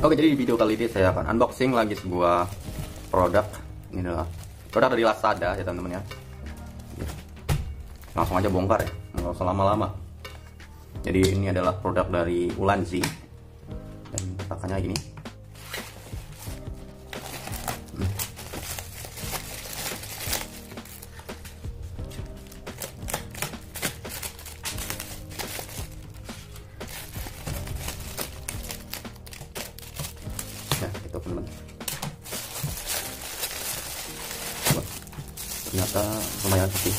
Oke, jadi di video kali ini saya akan unboxing lagi sebuah produk. Ini adalah produk dari Lazada ya teman-teman ya. Langsung aja bongkar ya, nggak usah lama-lama. Jadi ini adalah produk dari Ulanzi dan pakannya gini. Nah, itu teman-teman. Ternyata lumayan kecil.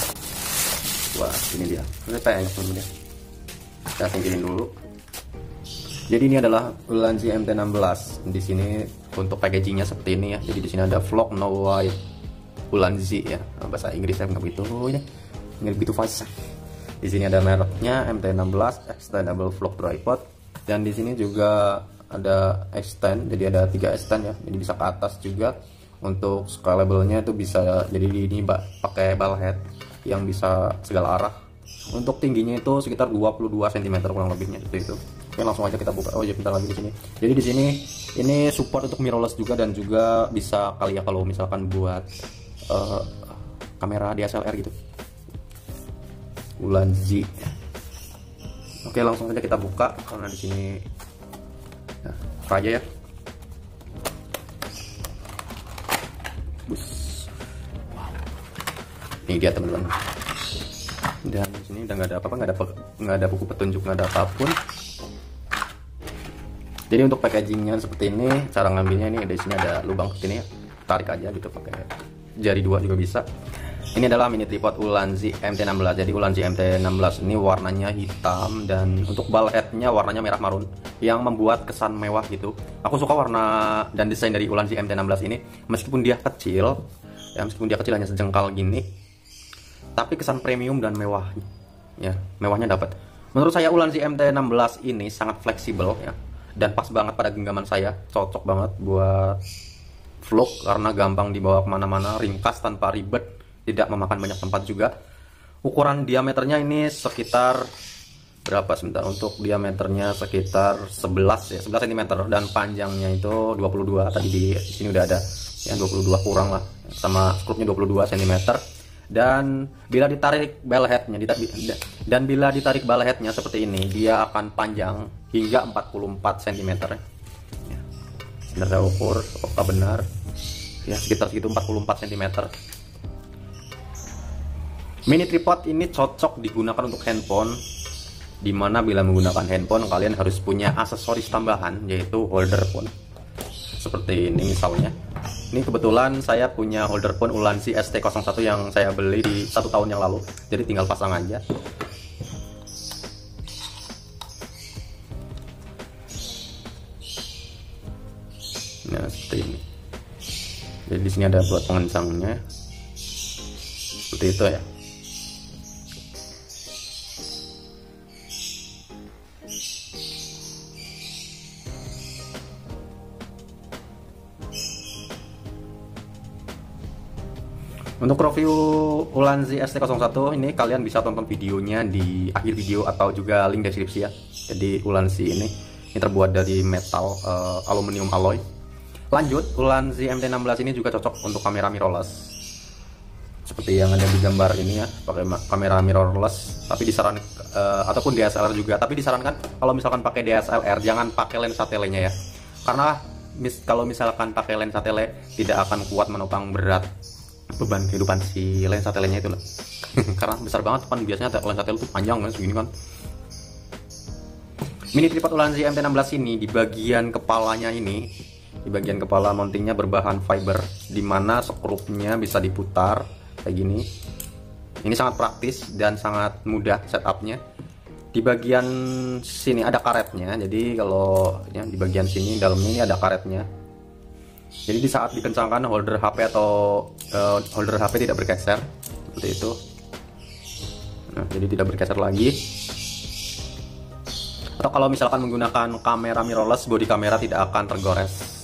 Wah, ini dia. Ini pengen teman-teman ya. Kita singkirin dulu. Jadi ini adalah Ulanzi MT16. Di sini untuk packagingnya seperti ini ya. Jadi di sini ada vlog no white Ulanzi ya. Bahasa Inggrisnya nggak begitu ya. Nggak begitu fast. Di sini ada mereknya MT16 Extendable Vlog Tripod. Dan di sini juga ada extend, jadi ada 3 extend ya, jadi bisa ke atas juga. Untuk scalable-nya itu bisa, jadi ini pakai ball head yang bisa segala arah. Untuk tingginya itu sekitar 22 cm kurang lebihnya itu. Oke, langsung aja kita buka. Oh ya, bentar lagi di sini. Jadi di sini ini support untuk mirrorless juga, dan juga bisa kali ya kalau misalkan buat kamera DSLR gitu. Ulanzi. Oke, langsung aja kita buka karena di sini aja ya. Wow. Ini dia teman-teman. Dan di sini udah nggak ada apa-apa, nggak ada buku petunjuk, nggak ada apapun. Jadi untuk packagingnya seperti ini, cara ngambilnya ini di sini ada lubang seperti ini ya. Tarik aja gitu pakai jari 2 juga bisa. Ini adalah mini tripod Ulanzi MT16. Jadi Ulanzi MT16 ini warnanya hitam, dan untuk ball headnya warnanya merah marun yang membuat kesan mewah gitu. Aku suka warna dan desain dari Ulanzi MT16 ini, meskipun dia kecil ya, hanya sejengkal gini, tapi kesan premium dan mewah ya, mewahnya dapat. Menurut saya Ulanzi MT16 ini sangat fleksibel ya, dan pas banget pada genggaman saya. Cocok banget buat vlog karena gampang dibawa kemana-mana, ringkas tanpa ribet, tidak memakan banyak tempat juga. Ukuran diameternya ini sekitar berapa sebentar, untuk diameternya sekitar 11 cm, dan panjangnya itu 22. Tadi di sini udah ada yang 22 kurang lah, sama skrupnya 22 cm. Dan bila ditarik ball headnya seperti ini, dia akan panjang hingga 44 cm ya. Sebentar saya ukur apakah benar ya, sekitar segitu 44 cm. Mini tripod ini cocok digunakan untuk handphone, dimana bila menggunakan handphone kalian harus punya aksesoris tambahan, yaitu holder phone seperti ini misalnya. Ini kebetulan saya punya holder phone Ulanzi ST01 yang saya beli di 1 tahun yang lalu, jadi tinggal pasang aja. Nah, seperti ini. Jadi di sini ada buat pengencangnya seperti itu ya. Untuk review Ulanzi ST01 ini kalian bisa tonton videonya di akhir video atau juga link deskripsi ya. Jadi Ulanzi ini terbuat dari metal aluminium alloy. Lanjut, Ulanzi MT16 ini juga cocok untuk kamera mirrorless, seperti yang ada di gambar ini ya, pakai kamera mirrorless. Tapi disarankan ataupun DSLR juga, tapi disarankan kalau misalkan pakai DSLR jangan pakai lensa telenya ya, karena kalau misalkan pakai lensa tele tidak akan kuat menopang berat beban kehidupan si lensa telenya itu loh. Karena besar banget kan, biasanya lensa tele itu panjang kan segini kan. Mini tripod Ulanzi MT16 ini di bagian kepalanya ini, di bagian kepala mountingnya berbahan fiber, dimana skrupnya bisa diputar kayak gini. Ini sangat praktis dan sangat mudah setupnya. Di bagian sini ada karetnya, jadi kalau ya, di bagian sini dalamnya ini ada karetnya. Jadi di saat dikencangkan holder HP atau holder HP tidak bergeser seperti itu. Nah, jadi tidak bergeser lagi. Atau kalau misalkan menggunakan kamera mirrorless, bodi kamera tidak akan tergores.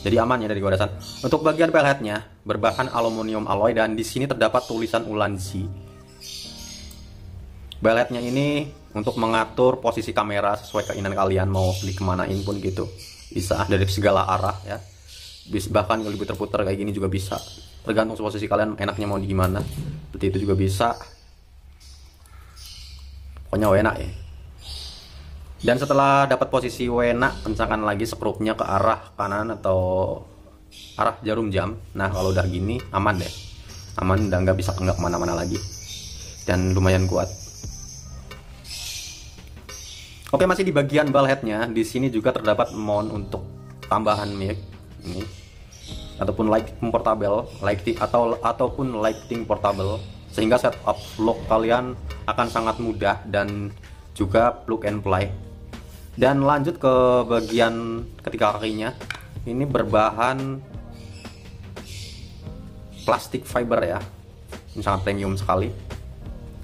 Jadi aman ya dari goresan. Untuk bagian ball headnya berbahan aluminium alloy, dan di sini terdapat tulisan Ulanzi. Ball headnya ini untuk mengatur posisi kamera sesuai keinginan kalian, mau dikemanain pun gitu. bisa dari segala arah ya. Bahkan kalau diputer-puter kayak gini juga bisa, tergantung posisi kalian enaknya mau di gimana. Seperti itu juga bisa, pokoknya enak ya. Dan setelah dapat posisi enak, kencangkan lagi skrupnya ke arah kanan atau arah jarum jam. Nah kalau udah gini aman deh, aman, udah nggak bisa kemana-mana lagi dan lumayan kuat. Oke, masih di bagian ball headnya, di sini juga terdapat mount untuk tambahan mic ini, ataupun lighting portable, ataupun lighting portable, sehingga setup vlog kalian akan sangat mudah dan juga plug and play. Dan lanjut ke bagian ketiga kakinya, ini berbahan plastik fiber ya, ini sangat premium sekali.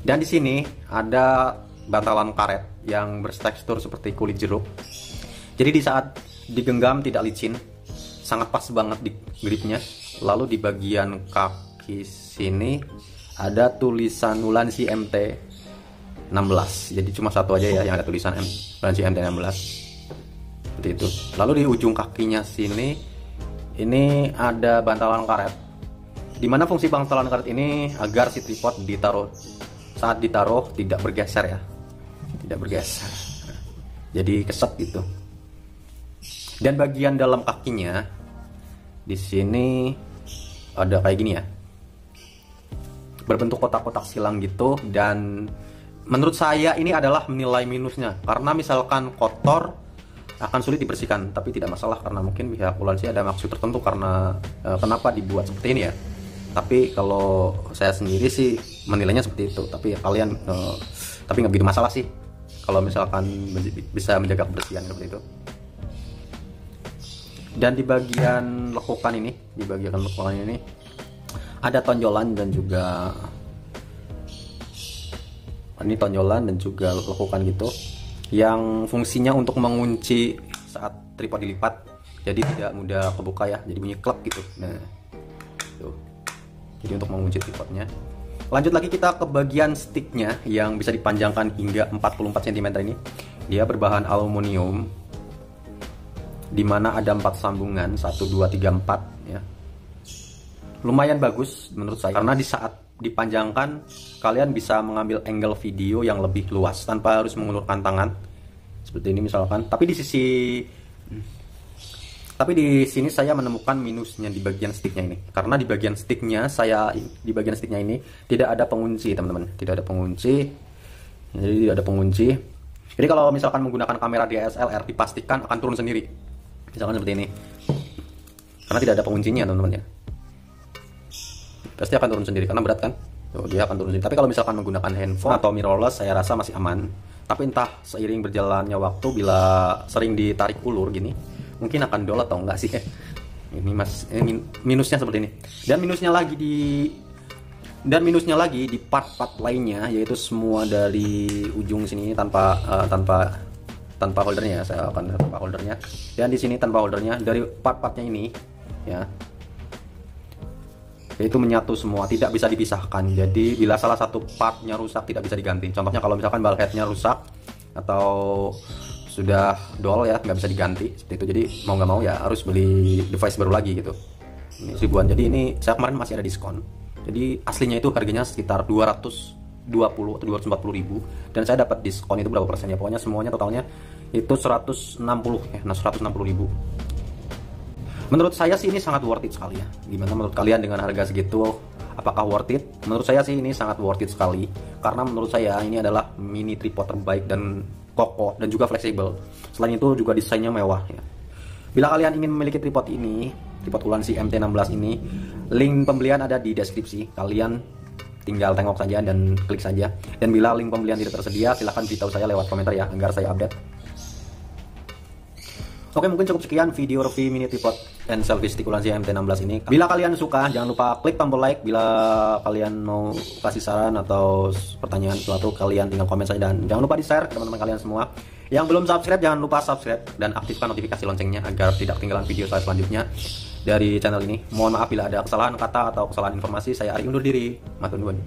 Dan di sini ada bantalan karet yang bertekstur seperti kulit jeruk. Jadi di saat digenggam tidak licin, sangat pas banget di gripnya. Lalu di bagian kaki sini ada tulisan Ulanzi MT16. Jadi cuma satu aja ya yang ada tulisan Ulanzi MT16. Seperti itu. Lalu di ujung kakinya sini ini ada bantalan karet. Dimana fungsi bantalan karet ini agar si tripod saat ditaruh tidak bergeser ya, tidak bergeser. Jadi keset gitu. Dan bagian dalam kakinya di sini ada kayak gini ya, berbentuk kotak-kotak silang gitu. Dan menurut saya ini adalah nilai minusnya, karena misalkan kotor akan sulit dibersihkan. Tapi tidak masalah, karena mungkin pihak Ulanzi ada maksud tertentu karena kenapa dibuat seperti ini ya. Tapi kalau saya sendiri sih menilainya seperti itu. Tapi kalian tapi nggak begitu masalah sih kalau misalkan bisa menjaga kebersihan seperti itu. Dan di bagian lekukan ini, ada tonjolan dan juga ini tonjolan dan juga lekukan gitu, yang fungsinya untuk mengunci saat tripod dilipat, jadi tidak mudah kebuka ya, jadi bunyi klek gitu. Nah tuh, jadi untuk mengunci tripodnya. Lanjut lagi kita ke bagian sticknya yang bisa dipanjangkan hingga 44 cm ini. Dia berbahan aluminium, dimana ada 4 sambungan, 1, 2, 3, 4 ya. Lumayan bagus menurut saya, karena di saat dipanjangkan kalian bisa mengambil angle video yang lebih luas tanpa harus mengulurkan tangan seperti ini misalkan. Tapi di sini saya menemukan minusnya di bagian sticknya ini, karena di bagian sticknya ini tidak ada pengunci teman-teman, tidak ada pengunci. Jadi tidak ada pengunci. Jadi kalau misalkan menggunakan kamera DSLR dipastikan akan turun sendiri, misalkan seperti ini, karena tidak ada penguncinya teman-teman ya. Pasti akan turun sendiri karena berat kan. Tuh, dia akan turun sendiri. Tapi kalau misalkan menggunakan handphone atau mirrorless, saya rasa masih aman. Tapi entah seiring berjalannya waktu, bila sering ditarik ulur gini, mungkin akan dol atau enggak sih. Ini minusnya seperti ini. Dan minusnya lagi di part-part lainnya, yaitu semua dari ujung sini tanpa holdernya. Saya akan tanpa holdernya. Dan di sini tanpa holdernya, dari part-partnya ini ya, itu menyatu semua, tidak bisa dipisahkan. Jadi bila salah satu partnya rusak tidak bisa diganti. Contohnya kalau misalkan bulkheadnya rusak atau sudah dol ya, nggak bisa diganti seperti itu. Jadi mau nggak mau ya harus beli device baru lagi gitu. Ini ribuan. Jadi ini saya kemarin masih ada diskon. Jadi aslinya itu harganya sekitar 220 atau 240 ribu, dan saya dapat diskon itu berapa persen ya, pokoknya semuanya totalnya itu 160 ya, 160 ribu. Menurut saya sih ini sangat worth it sekali ya. Gimana menurut kalian dengan harga segitu? Apakah worth it? Menurut saya sih ini sangat worth it sekali, karena menurut saya ini adalah mini tripod terbaik dan kokoh dan juga fleksibel. Selain itu juga desainnya mewah ya. Bila kalian ingin memiliki tripod ini, tripod Ulanzi MT16 ini, link pembelian ada di deskripsi. Kalian tinggal tengok saja dan klik saja. Dan bila link pembelian tidak tersedia, silahkan beritahu saya lewat komentar ya, agar saya update. Oke, mungkin cukup sekian video review mini tripod and selfie stick Ulanzi MT16 ini. Bila kalian suka, jangan lupa klik tombol like. Bila kalian mau kasih saran atau pertanyaan sesuatu, kalian tinggal komen saja. Dan jangan lupa di-share ke teman-teman kalian semua. Yang belum subscribe, jangan lupa subscribe dan aktifkan notifikasi loncengnya agar tidak ketinggalan video saya selanjutnya dari channel ini. Mohon maaf bila ada kesalahan kata atau kesalahan informasi. Saya Ari undur diri. Matur nuwun.